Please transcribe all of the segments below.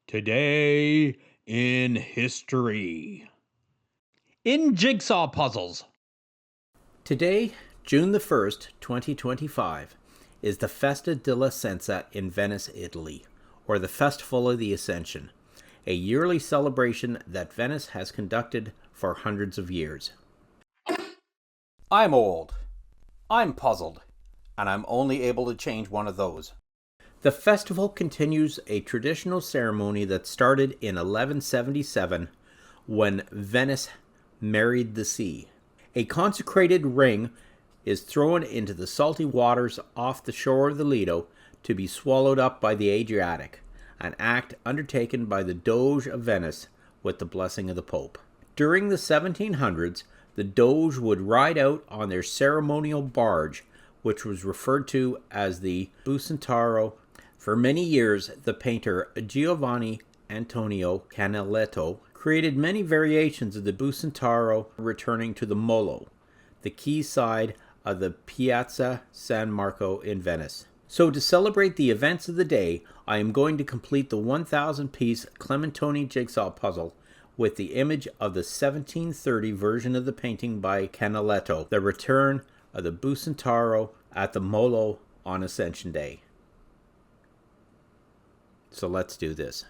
Today in history. In jigsaw puzzles. Today, June the 1st, 2025, is the Festa della Senza in Venice, Italy, or the Festival of the Ascension, a yearly celebration that Venice has conducted for hundreds of years. I'm old, I'm puzzled, and I'm only able to change one of those. The festival continues a traditional ceremony that started in 1177 when Venice married the sea. A consecrated ring is thrown into the salty waters off the shore of the Lido to be swallowed up by the Adriatic, an act undertaken by the Doge of Venice with the blessing of the Pope. During the 1700s, the Doge would ride out on their ceremonial barge, which was referred to as the Bucentauro. For many years, the painter Giovanni Antonio Canaletto created many variations of the Bucentauro returning to the Molo, the quayside of the Piazza San Marco in Venice. So to celebrate the events of the day, I am going to complete the 1,000-piece Clementoni jigsaw puzzle with the image of the 1730 version of the painting by Canaletto, the return of the Bucentauro at the Molo on Ascension Day. So let's do this.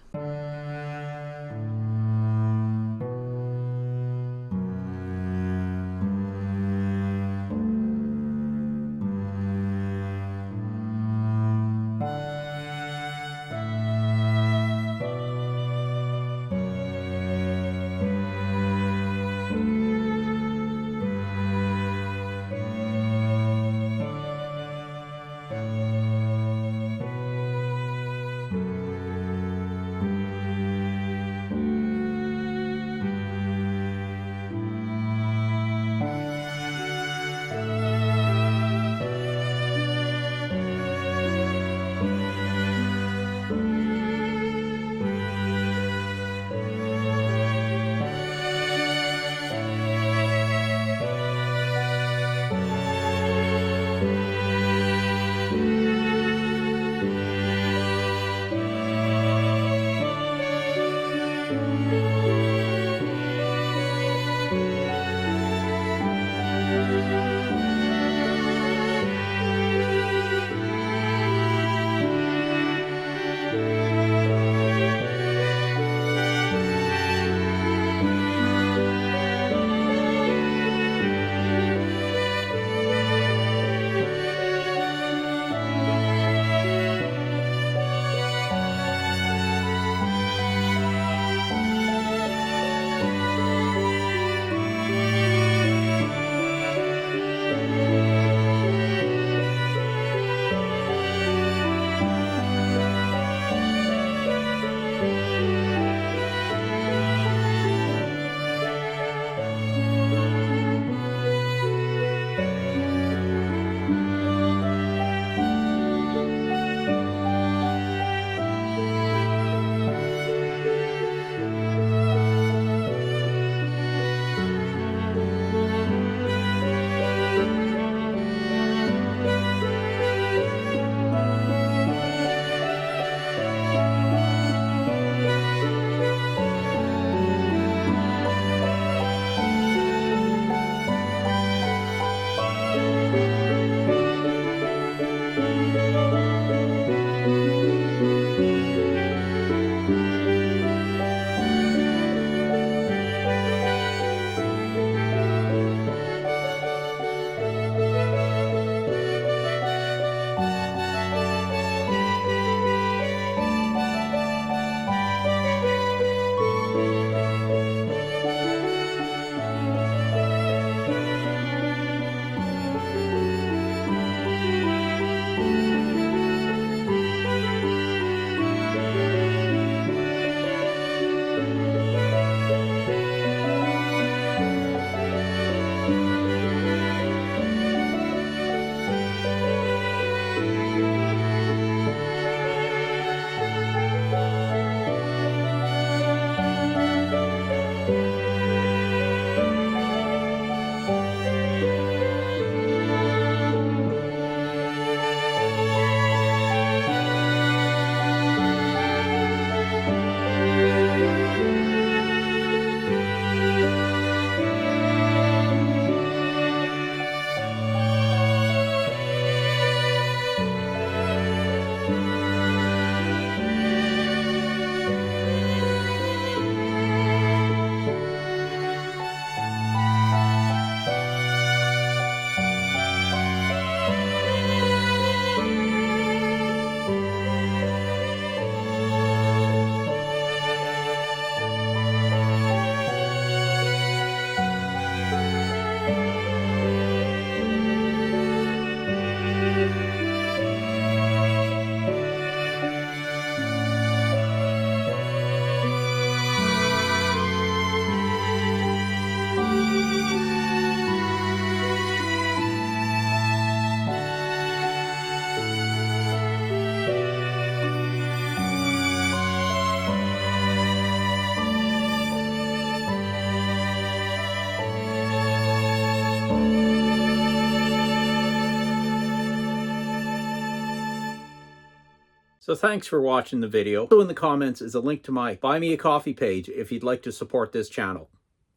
So thanks for watching the video. Also in the comments is a link to my Buy Me a Coffee page if you'd like to support this channel.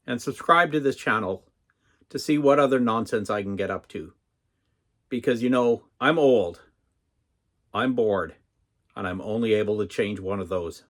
And subscribe to this channel to see what other nonsense I can get up to. Because, you know, I'm old, I'm bored, and I'm only able to change one of those.